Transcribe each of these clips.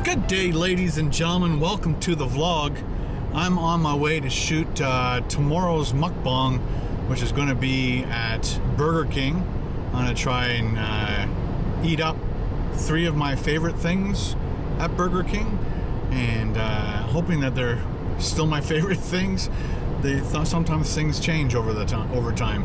Good day, ladies and gentlemen. Welcome to the vlog. I'm on my way to shoot tomorrow's mukbang, which is going to be at Burger King. I'm going to try and eat up 3 of my favorite things at Burger King, and hoping that they're still my favorite things. Sometimes things change over time.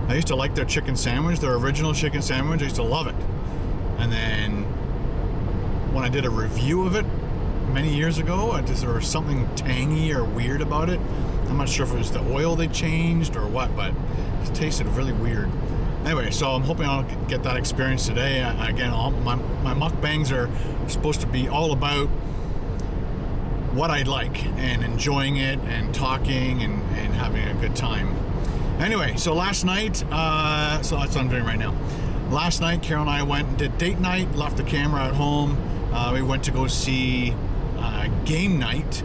I used to like their chicken sandwich, their original chicken sandwich. I used to love it, and then when I did a review of it many years ago, there was something tangy or weird about it. I'm not sure if it was the oil they changed or what, but it tasted really weird. Anyway, so I'm hoping I'll get that experience today. Again, my mukbangs are supposed to be all about what I like and enjoying it and talking and having a good time. Anyway, so last night, so that's what I'm doing right now. Last night, Carol and I went and did date night, left the camera at home. We went to go see Game Night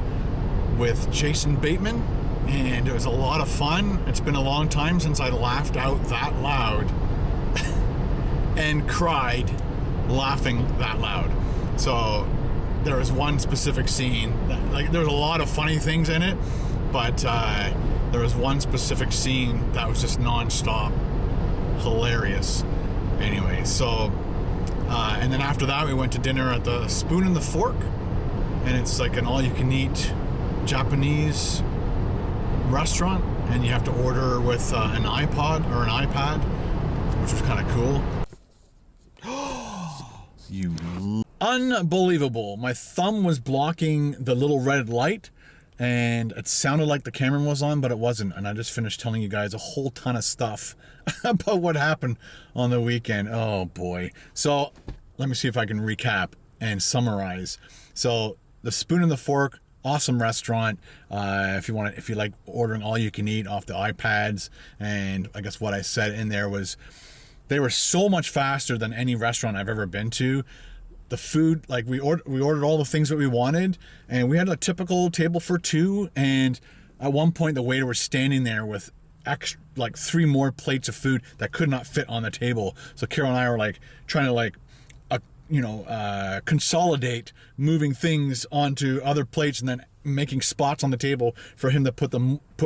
with Jason Bateman, and it was a lot of fun. It's been a long time since I laughed out that loud and cried laughing that loud. So there was one specific scene, there was a lot of funny things in it, but there was one specific scene that was just non-stop hilarious. Anyway, so and then after that we went to dinner at the Spoon and the Fork, and it's like an all-you-can-eat Japanese restaurant, and you have to order with an iPod or an iPad, which was kind of cool. Unbelievable. My thumb was blocking the little red light, and it sounded like the camera was on, but it wasn't. And I just finished telling you guys a whole ton of stuff about what happened on the weekend. Oh boy. So let me see if I can recap and summarize. So the Spoon and the Fork, awesome restaurant. If you like ordering all you can eat off the iPads, and I guess what I said in there was they were so much faster than any restaurant I've ever been to. The food, like we ordered all the things that we wanted, and we had a typical table for 2, and at one point the waiter was standing there with extra, like 3 more plates of food that could not fit on the table. So Carol and I were like trying to consolidate moving things onto other plates and then making spots on the table for him to put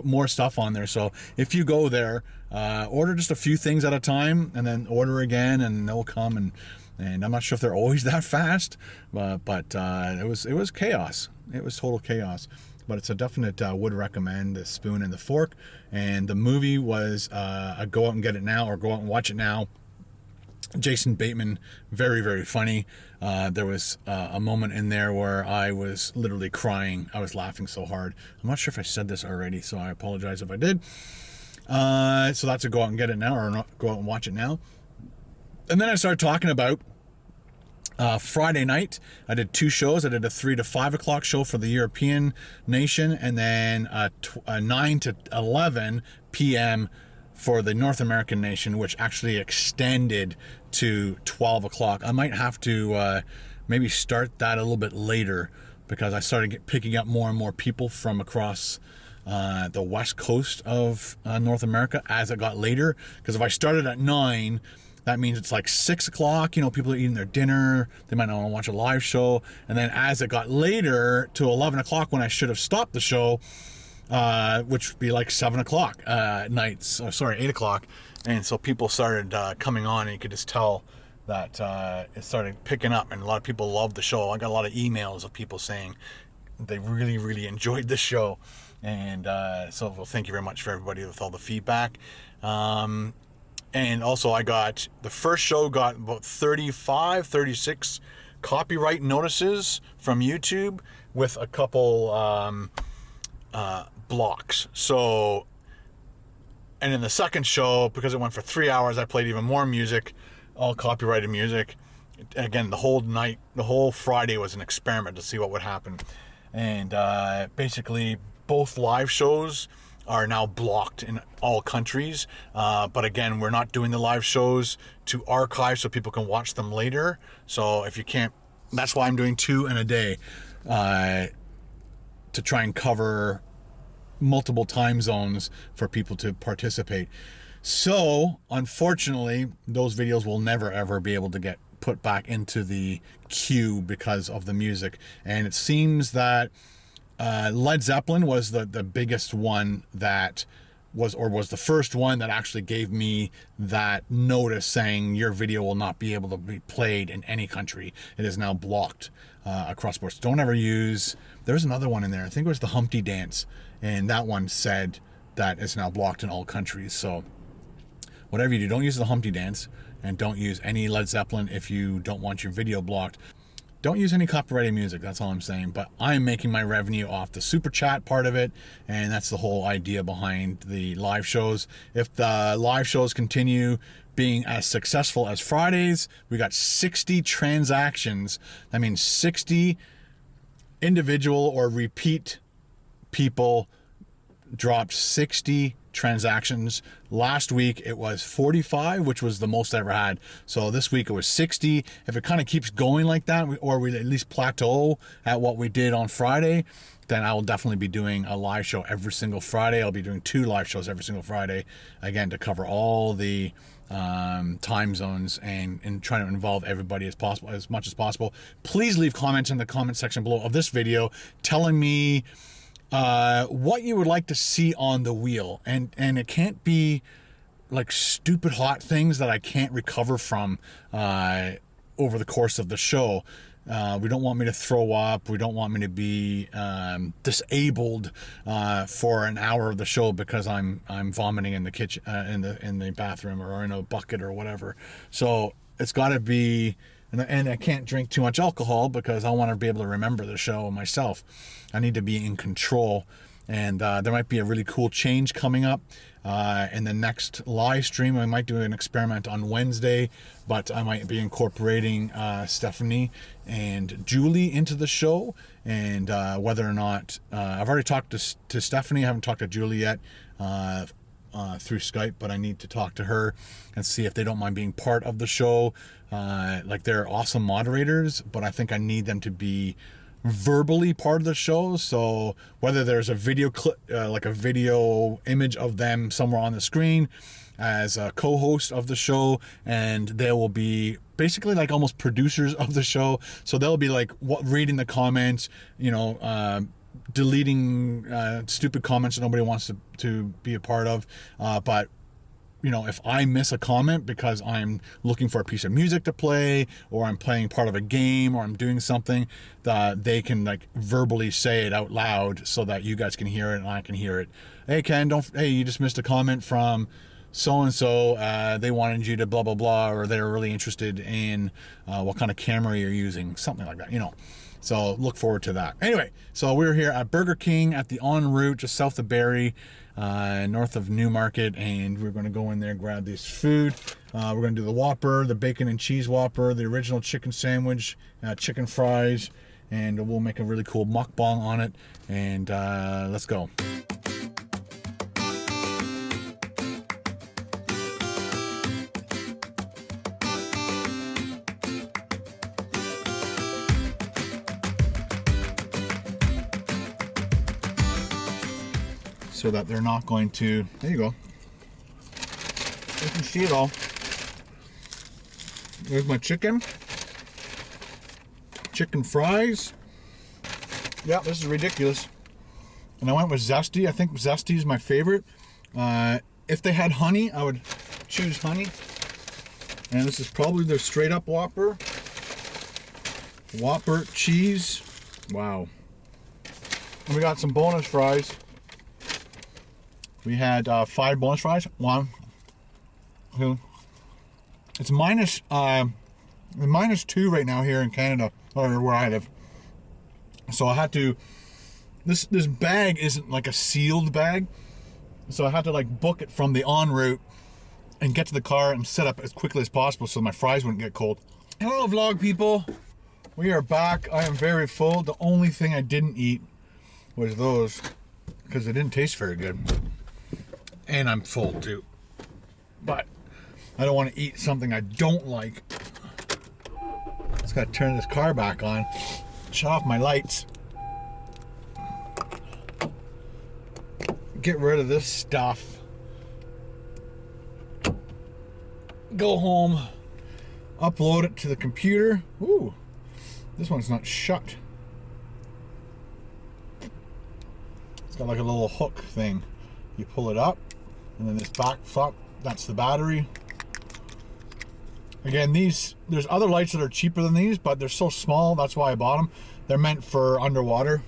more stuff on there. So if you go there, order just a few things at a time, and then order again, and they'll come. And I'm not sure if they're always that fast, but it was chaos. It was total chaos. But it's a definite would recommend the Spoon and the Fork. And the movie was a go out and get it now, or go out and watch it now. Jason Bateman, very, very funny. There was a moment in there where I was literally crying. I was laughing so hard. I'm not sure if I said this already, so I apologize if I did. So that's a go out and get it now, or go out and watch it now. And then I started talking about Friday night. I did 2 shows. I did a 3 to 5 o'clock show for the European nation, and then a 9 to 11 p.m. for the North American nation, which actually extended to 12 o'clock. I might have to maybe start that a little bit later, because I started picking up more and more people from across the west coast of North America as it got later. Because if I started at 9, that means it's like 6 o'clock, people are eating their dinner, they might not want to watch a live show. And then as it got later to 11 o'clock, when I should have stopped the show, which would be like 7 o'clock at night, 8 o'clock. And so people started coming on, and you could just tell that it started picking up, and a lot of people loved the show. I got a lot of emails of people saying they really, really enjoyed the show. And so thank you very much for everybody with all the feedback. And also the first show got about 36 copyright notices from YouTube, with a couple blocks. So, and in the second show, because it went for 3 hours, I played even more music, all copyrighted music. Again, the whole Friday was an experiment to see what would happen. And basically both live shows are now blocked in all countries. But again, we're not doing the live shows to archive so people can watch them later. So if you can't, that's why I'm doing 2 in a day, to try and cover multiple time zones for people to participate. So unfortunately, those videos will never ever be able to get put back into the queue because of the music. And it seems that Led Zeppelin was the biggest one that was the first one that actually gave me that notice saying your video will not be able to be played in any country. It is now blocked across boards. Don't ever use, there's another one in there, I think it was the Humpty Dance, and that one said that it's now blocked in all countries. So whatever you do, don't use the Humpty Dance, and don't use any Led Zeppelin if you don't want your video blocked. Don't use any copyrighted music, that's all I'm saying. But I'm making my revenue off the super chat part of it, and that's the whole idea behind the live shows. If the live shows continue being as successful as Fridays, we got 60 transactions. That means 60 individual or repeat people dropped 60 transactions. Last week it was 45, which was the most I ever had. So this week it was 60. If it kind of keeps going like that, or we at least plateau at what we did on Friday, then I will definitely be doing a live show every single Friday. I'll be doing 2 live shows every single Friday, again, to cover all the time zones and trying to involve everybody as much as possible. Please leave comments in the comment section below of this video telling me what you would like to see on the wheel, and it can't be like stupid hot things that I can't recover from over the course of the show. We don't want me to throw up. We don't want me to be disabled for an hour of the show because I'm vomiting in the kitchen, in the bathroom, or in a bucket or whatever. So it's got to be. And I can't drink too much alcohol because I want to be able to remember the show myself. I need to be in control. And there might be a really cool change coming up in the next live stream. I might do an experiment on Wednesday, but I might be incorporating Stephanie and Julie into the show. And whether or not I've already talked to Stephanie, I haven't talked to Julie yet. Through Skype, but I need to talk to her and see if they don't mind being part of the show. Like, they're awesome moderators, but I think I need them to be verbally part of the show. So whether there's a video clip, like a video image of them somewhere on the screen as a co-host of the show, and they will be basically like almost producers of the show. So they'll be like reading the comments, deleting stupid comments that nobody wants to be a part of, but if I miss a comment because I'm looking for a piece of music to play, or I'm playing part of a game, or I'm doing something, that they can like verbally say it out loud so that you guys can hear it and I can hear it. Hey Ken, you just missed a comment from so-and-so, they wanted you to blah blah blah, or they're really interested in what kind of camera you're using, something like that, So look forward to that. Anyway, so we're here at Burger King at the En Route, just south of Barrie, north of Newmarket, and we're going to go in there and grab this food. We're going to do the Whopper, the bacon and cheese Whopper, the original chicken sandwich, chicken fries, and we'll make a really cool mukbang on it. And let's go. So that they're not going to, there you go. You can see it all. There's my chicken fries. Yeah, this is ridiculous. And I went with zesty. I think zesty is my favorite. If they had honey, I would choose honey. And this is probably the straight up Whopper. Whopper cheese. Wow. And we got some bonus fries. We had 5 bonus fries. 1, 2. It's minus 2 right now here in Canada, or where I live. So I had to. This bag isn't like a sealed bag, so I had to like book it from the en route and get to the car and set up as quickly as possible so my fries wouldn't get cold. Hello, vlog people. We are back. I am very full. The only thing I didn't eat was those because they didn't taste very good. And I'm full too. But I don't want to eat something I don't like. Just gotta turn this car back on. Shut off my lights. Get rid of this stuff. Go home. upload it to the computer. Ooh, this one's not shut. It's got like a little hook thing. You pull it up, and then this back flap, that's the battery. Again, there's other lights that are cheaper than these, but they're so small, that's why I bought them. They're meant for underwater,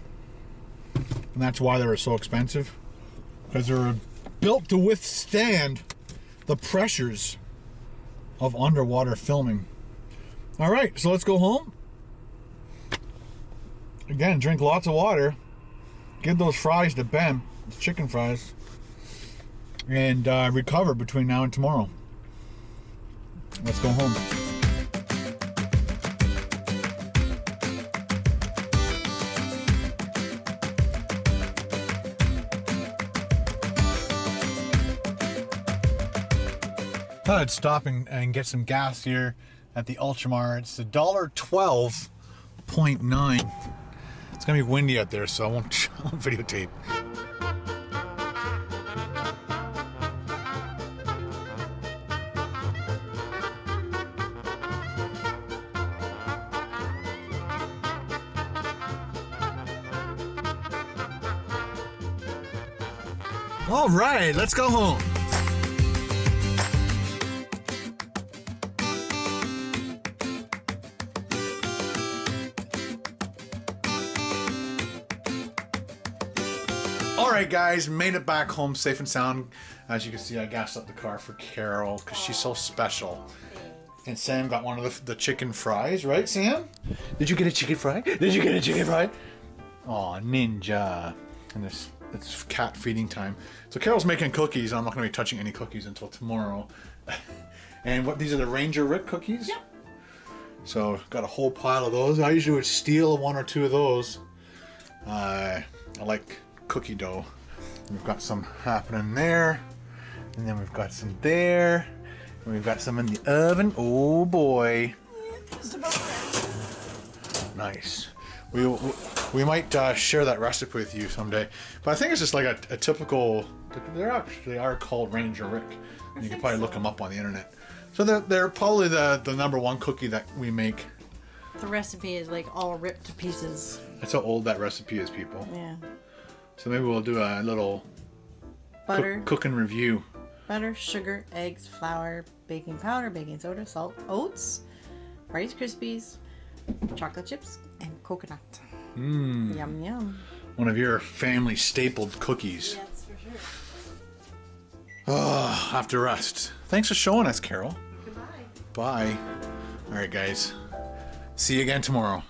and that's why they were so expensive, because they're built to withstand the pressures of underwater filming. All right, so let's go home. Again, drink lots of water. Give those fries to Ben, the chicken fries, and recover between now and tomorrow. Let's go home. Thought I'd stop and get some gas here at the Ultramar. It's $1.12.9. It's gonna be windy out there, so I won't videotape. All right, let's go home. All right, guys, made it back home safe and sound. As you can see, I gassed up the car for Carol because she's so special. And Sam got one of the chicken fries, right, Sam? Did you get a chicken fry? Did you get a chicken fry? Aw, ninja. And it's cat feeding time. So Carol's making cookies. I'm not going to be touching any cookies until tomorrow. And these are the Ranger Rick cookies? Yep. So got a whole pile of those. I usually would steal one or two of those. I like cookie dough. We've got some happening there, and then we've got some there, and we've got some in the oven. Oh boy. Just about there. Nice. We might share that recipe with you someday. But I think it's just like a typical, they actually are called Ranger Rick. You can probably look them up on the internet. So they're probably the #1 cookie that we make. The recipe is like all ripped to pieces. That's how old that recipe is, people. Yeah. So maybe we'll do a little butter, cooking review. Butter, sugar, eggs, flour, baking powder, baking soda, salt, oats, Rice Krispies, chocolate chips, and coconut. Mmm. Yum yum. One of your family stapled cookies. Yes, for sure. Oh, have to rest. Thanks for showing us, Carol. Goodbye. Bye. All right, guys. See you again tomorrow.